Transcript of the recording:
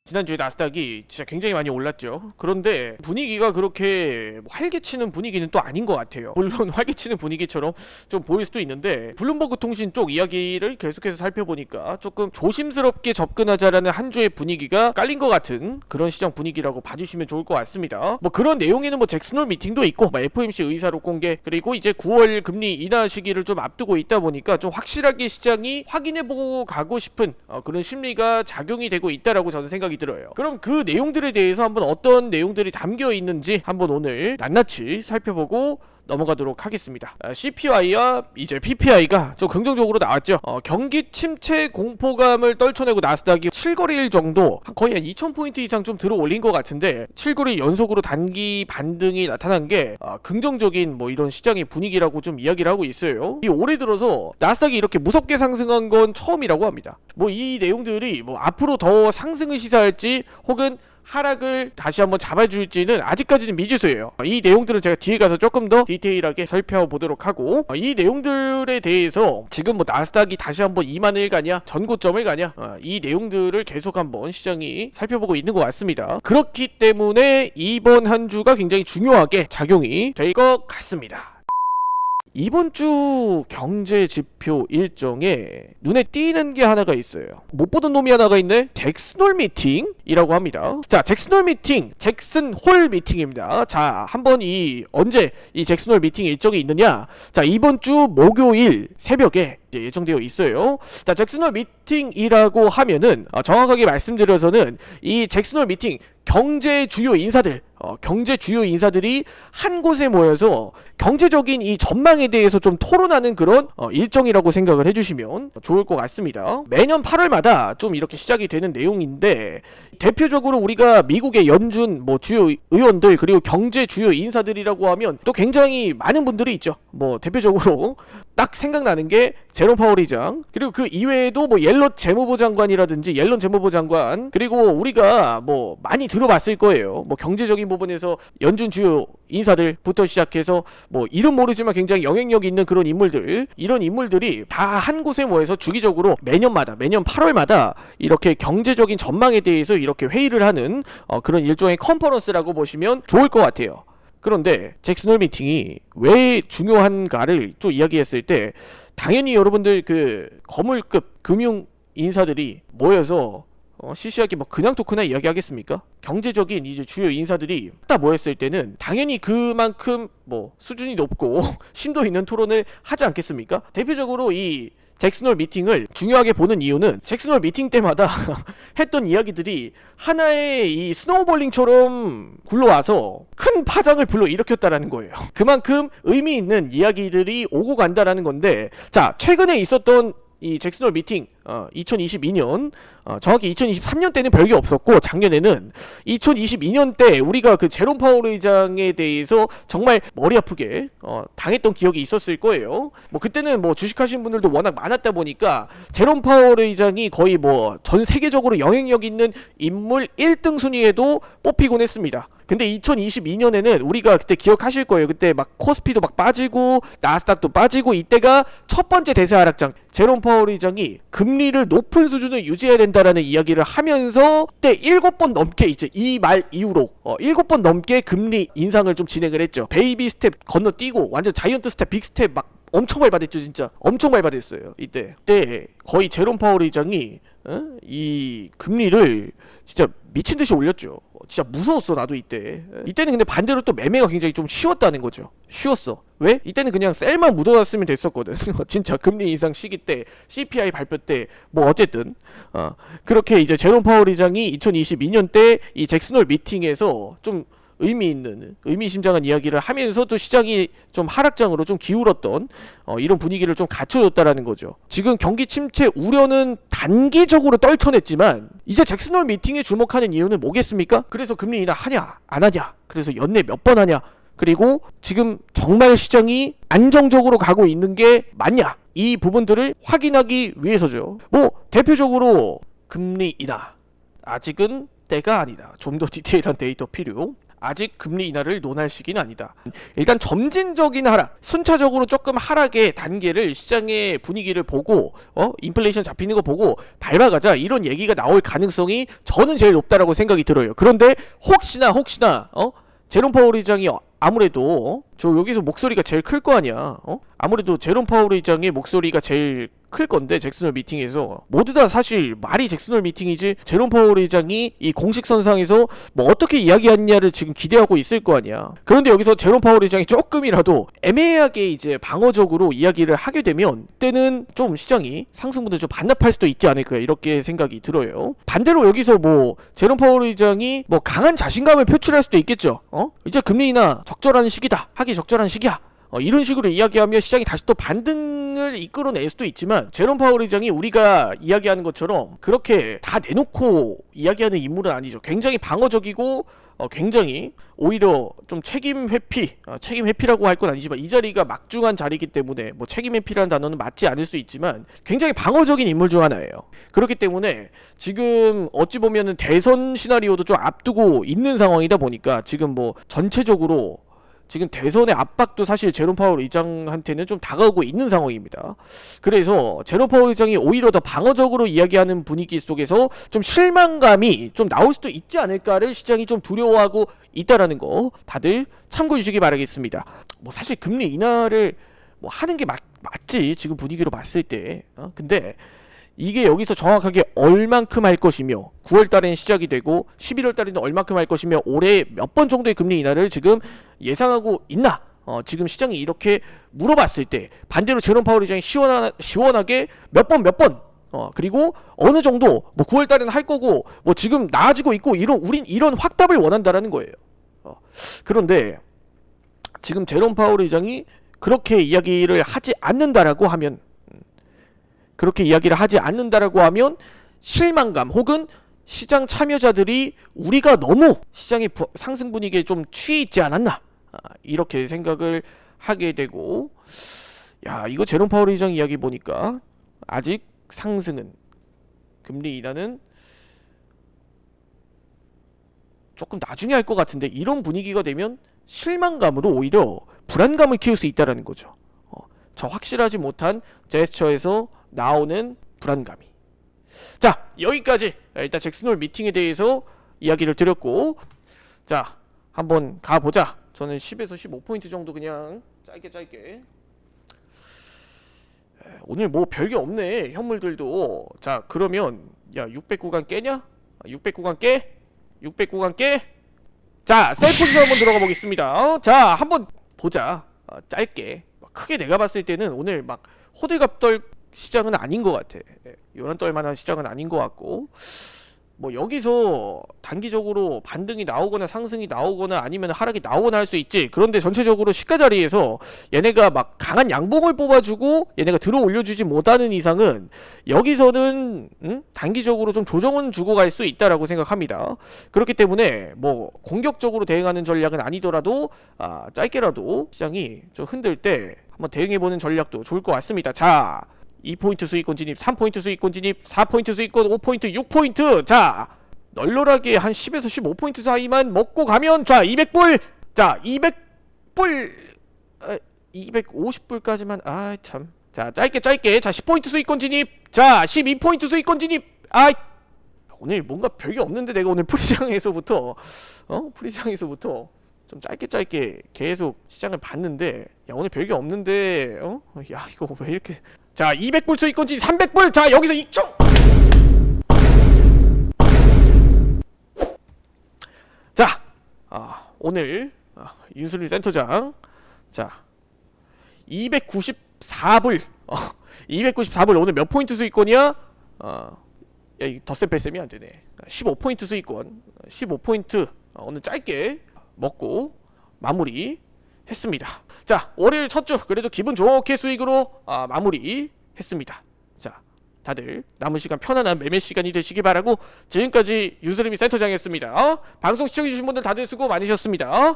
지난주에 나스닥이 진짜 굉장히 많이 올랐죠. 그런데 분위기가 그렇게 활개치는 분위기는 또 아닌 것 같아요. 물론 활개치는 분위기처럼 좀 보일 수도 있는데, 블룸버그 통신 쪽 이야기를 계속해서 살펴보니까 조금 조심스럽게 접근하자라는 한 주의 분위기가 깔린 것 같은 그런 시장 분위기라고 봐주시면 좋을 것 같습니다. 뭐 그런 내용에는 뭐 잭슨홀 미팅도 있고, FOMC 의사록 공개, 그리고 이제 9월 금리 인하 시기를 좀 앞두고 있다 보니까 좀 확실하게 시장이 확인해보고 가고 싶은 그런 심리가 작용이 되고 있다라고 저는 생각이 들어요. 그럼 그 내용들에 대해서 한번 어떤 내용들이 담겨 있는지 한번 오늘 낱낱이 살펴보고 넘어가도록 하겠습니다. CPI와 이제 PPI가 좀 긍정적으로 나왔죠. 경기 침체 공포감을 떨쳐내고 나스닥이 7거래일 정도 거의 한 2000포인트 이상 좀 들어 올린 것 같은데, 7거래일 연속으로 단기 반등이 나타난 게 긍정적인 뭐 이런 시장의 분위기라고 좀 이야기를 하고 있어요. 이 올해 들어서 나스닥이 이렇게 무섭게 상승한 건 처음이라고 합니다. 뭐 이 내용들이 뭐 앞으로 더 상승을 시사할지 혹은 하락을 다시 한번 잡아줄지는 아직까지는 미지수예요. 이 내용들은 제가 뒤에 가서 조금 더 디테일하게 살펴보도록 하고, 이 내용들에 대해서 지금 뭐 나스닥이 다시 한번 2만을 가냐 전고점을 가냐, 이 내용들을 계속 한번 시장이 살펴보고 있는 것 같습니다. 그렇기 때문에 이번 한 주가 굉장히 중요하게 작용이 될 것 같습니다. 이번 주 경제 지표 일정에 눈에 띄는 게 하나가 있어요. 못 보던 놈이 하나가 있네. 잭슨홀 미팅이라고 합니다. 자, 잭슨홀 미팅, 잭슨홀 미팅입니다. 자, 한번 언제 이 잭슨홀 미팅 일정이 있느냐? 자, 이번 주 목요일 새벽에 예정되어 있어요. 자, 잭슨홀 미팅이라고 하면은 정확하게 말씀드려서는 이 잭슨홀 미팅 경제 주요 인사들, 경제 주요 인사들이 한 곳에 모여서 경제적인 이 전망에 대해서 좀 토론하는 그런 일정이라고 생각을 해주시면 좋을 것 같습니다. 매년 8월마다 좀 이렇게 시작이 되는 내용인데, 대표적으로 우리가 미국의 연준 뭐 주요 의원들 그리고 경제 주요 인사들이라고 하면 또 굉장히 많은 분들이 있죠. 뭐 대표적으로 딱 생각나는 게 제롬 파월 의장, 그리고 그 이외에도 뭐 옐런 재무부 장관이라든지 옐런 재무부 장관, 그리고 우리가 뭐 많이 들어봤을 거예요. 뭐 경제적인 부분에서 연준 주요 인사들부터 시작해서 뭐 이름 모르지만 굉장히 영향력 있는 그런 인물들, 이런 인물들이 다 한 곳에 모여서 주기적으로 매년 8월마다 이렇게 경제적인 전망에 대해서 이렇게 회의를 하는 그런 일종의 컨퍼런스라고 보시면 좋을 것 같아요. 그런데 잭슨홀 미팅이 왜 중요한가를 좀 이야기했을 때, 당연히 여러분들 그 거물급 금융 인사들이 모여서 시시하게 뭐 그냥 토크나 이야기하겠습니까? 경제적인 이제 주요 인사들이 딱 모였을 때는 당연히 그만큼 뭐 수준이 높고 심도 있는 토론을 하지 않겠습니까? 대표적으로 이 잭슨홀 미팅을 중요하게 보는 이유는 잭슨홀 미팅 때마다 했던 이야기들이 하나의 이 스노우볼링처럼 굴러와서 큰 파장을 불러일으켰다라는 거예요. 그만큼 의미 있는 이야기들이 오고 간다라는 건데, 자, 최근에 있었던 이 잭슨홀 미팅 2022년, 정확히 2023년 때는 별게 없었고, 작년에는 2022년 때 우리가 그 제롬 파월 의장에 대해서 정말 머리 아프게 당했던 기억이 있었을 거예요. 뭐 그때는 뭐 주식하신 분들도 워낙 많았다 보니까 제롬 파월 의장이 거의 뭐 전 세계적으로 영향력 있는 인물 1등 순위에도 뽑히곤 했습니다. 근데 2022년에는 우리가 그때 기억하실 거예요. 그때 막 코스피도 막 빠지고 나스닥도 빠지고, 이때가 첫 번째 대세 하락장, 제롬 파월 의장이 금리를 높은 수준을 유지해야 된다라는 이야기를 하면서 그때 7번 넘게 이제 이 말 이후로 7번 넘게 금리 인상을 좀 진행을 했죠. 베이비 스텝 건너뛰고 완전 자이언트 스텝, 빅 스텝 막 엄청 밟아댔죠. 진짜 엄청 밟아댔어요. 이때 거의 제롬 파월 의장이 이 금리를 진짜 미친듯이 올렸죠. 진짜 무서웠어. 나도 이때는 근데 반대로 또 매매가 굉장히 좀 쉬웠다는 거죠. 쉬웠어. 왜? 이때는 그냥 셀만 묻어놨으면 됐었거든. 진짜 금리 인상 시기 때, CPI 발표 때, 뭐 어쨌든 그렇게 이제 제롬 파월 의장이 2022년 때 이 잭슨홀 미팅에서 좀 의미심장한 이야기를 하면서 또 시장이 좀 하락장으로 좀 기울었던 이런 분위기를 좀 갖춰줬다라는 거죠. 지금 경기 침체 우려는 단기적으로 떨쳐냈지만, 이제 잭슨홀 미팅에 주목하는 이유는 뭐겠습니까? 그래서 금리 인하 하냐 안 하냐, 그래서 연내 몇 번 하냐, 그리고 지금 정말 시장이 안정적으로 가고 있는 게 맞냐, 이 부분들을 확인하기 위해서죠. 뭐 대표적으로 금리 인하 아직은 때가 아니다. 좀 더 디테일한 데이터 필요. 아직 금리 인하를 논할 시기는 아니다. 일단 점진적인 하락, 순차적으로 조금 하락의 단계를 시장의 분위기를 보고 인플레이션 잡히는 거 보고 밟아가자, 이런 얘기가 나올 가능성이 저는 제일 높다라고 생각이 들어요. 그런데 혹시나 제롬 파월 의장이 아무래도 저 여기서 목소리가 제일 클 거 아니야. 아무래도 제롬 파월 의장의 목소리가 제일 클 건데, 잭슨홀 미팅에서 모두 다 사실 말이 잭슨홀 미팅이지 제롬 파월 의장이 이 공식선상에서 뭐 어떻게 이야기하느냐를 지금 기대하고 있을 거 아니야. 그런데 여기서 제롬 파월 의장이 조금이라도 애매하게 이제 방어적으로 이야기를 하게 되면 그때는 좀 시장이 상승분을 좀 반납할 수도 있지 않을까, 이렇게 생각이 들어요. 반대로 여기서 뭐 제롬 파월 의장이 뭐 강한 자신감을 표출할 수도 있겠죠. 이제 금리 인하 적절한 시기다, 하기 적절한 시기야, 이런 식으로 이야기하면 시장이 다시 또 반등을 이끌어낼 수도 있지만, 제롬 파월 의장이 우리가 이야기하는 것처럼 그렇게 다 내놓고 이야기하는 인물은 아니죠. 굉장히 방어적이고 굉장히 오히려 좀 책임 회피라고 할 건 아니지만, 이 자리가 막중한 자리이기 때문에 뭐 책임 회피라는 단어는 맞지 않을 수 있지만 굉장히 방어적인 인물 중 하나예요. 그렇기 때문에 지금 어찌 보면은 대선 시나리오도 좀 앞두고 있는 상황이다 보니까 지금 뭐 전체적으로 지금 대선의 압박도 사실 제롬 파월 의장한테는 좀 다가오고 있는 상황입니다. 그래서 제롬 파월 의장이 오히려 더 방어적으로 이야기하는 분위기 속에서 좀 실망감이 좀 나올 수도 있지 않을까를 시장이 좀 두려워하고 있다라는 거 다들 참고해 주시기 바라겠습니다. 뭐 사실 금리 인하를 뭐 하는 게 맞지, 지금 분위기로 봤을 때. 근데 이게 여기서 정확하게 얼만큼 할 것이며, 9월 달에는 시작이 되고 11월 달에는 얼만큼 할 것이며, 올해 몇 번 정도의 금리 인하를 지금 예상하고 있나? 지금 시장이 이렇게 물어봤을 때 반대로 제롬 파월 의장이 시원하게 몇 번 그리고 어느 정도 뭐 9월 달에는 할 거고 뭐 지금 나아지고 있고, 우린 이런 확답을 원한다라는 거예요. 그런데 지금 제롬 파월 의장이 그렇게 이야기를 하지 않는다라고 하면, 실망감 혹은 시장 참여자들이 우리가 너무 시장의 상승 분위기에 좀 취해 있지 않았나, 이렇게 생각을 하게 되고, 야, 이거 제롬 파월 의장 이야기 보니까 아직 상승은, 금리 인하는 조금 나중에 할 것 같은데, 이런 분위기가 되면 실망감으로 오히려 불안감을 키울 수 있다는 거죠. 저 확실하지 못한 제스처에서 나오는 불안감이. 자, 여기까지 일단 잭슨홀 미팅에 대해서 이야기를 드렸고, 자, 한번 가보자. 저는 10에서 15포인트 정도 그냥 짧게. 오늘 뭐 별게 없네, 현물들도. 자, 그러면 야, 600구간 깨냐? 600구간 깨? 600구간 깨? 자, 셀포지션 한번 들어가 보겠습니다. 자, 한번 보자. 짧게. 크게 내가 봤을 때는 오늘 막 호들갑 떨 시장은 아닌 것 같아. 요런 떨만한 시장은 아닌 것 같고, 뭐 여기서 단기적으로 반등이 나오거나 상승이 나오거나 아니면 하락이 나오거나 할 수 있지. 그런데 전체적으로 시가 자리에서 얘네가 막 강한 양봉을 뽑아주고 얘네가 들어 올려주지 못하는 이상은 여기서는 단기적으로 좀 조정은 주고 갈 수 있다라고 생각합니다. 그렇기 때문에 뭐 공격적으로 대응하는 전략은 아니더라도 짧게라도 시장이 좀 흔들 때 한번 대응해보는 전략도 좋을 것 같습니다. 자, 2포인트 수익권 진입, 3포인트 수익권 진입, 4포인트 수익권, 5포인트, 6포인트. 자, 널널하게 한 10에서 15포인트 사이만 먹고 가면, 자, 200불. 자, 200불 250불까지만. 참. 자, 짧게. 자, 10포인트 수익권 진입. 자, 12포인트 수익권 진입. 오늘 뭔가 별게 없는데, 내가 오늘 프리장에서부터 좀 짧게 계속 시장을 봤는데, 야, 오늘 별게 없는데, 야, 이거 왜 이렇게. 자, 200불 수익권 진입, 300불. 자, 여기서 익청. 자, 오늘 윤슬리 센터장, 자, 294불 294불 오늘 몇 포인트 수익권이야? 야, 이 덧셈 뺄셈이 안되네. 15포인트 수익권, 15포인트 오늘 짧게 먹고 마무리 했습니다. 자, 월요일 첫 주 그래도 기분 좋게 수익으로 마무리 했습니다. 자, 다들 남은 시간 편안한 매매 시간이 되시기 바라고, 지금까지 윤슬미 센터장이었습니다. 방송 시청해주신 분들 다들 수고 많으셨습니다.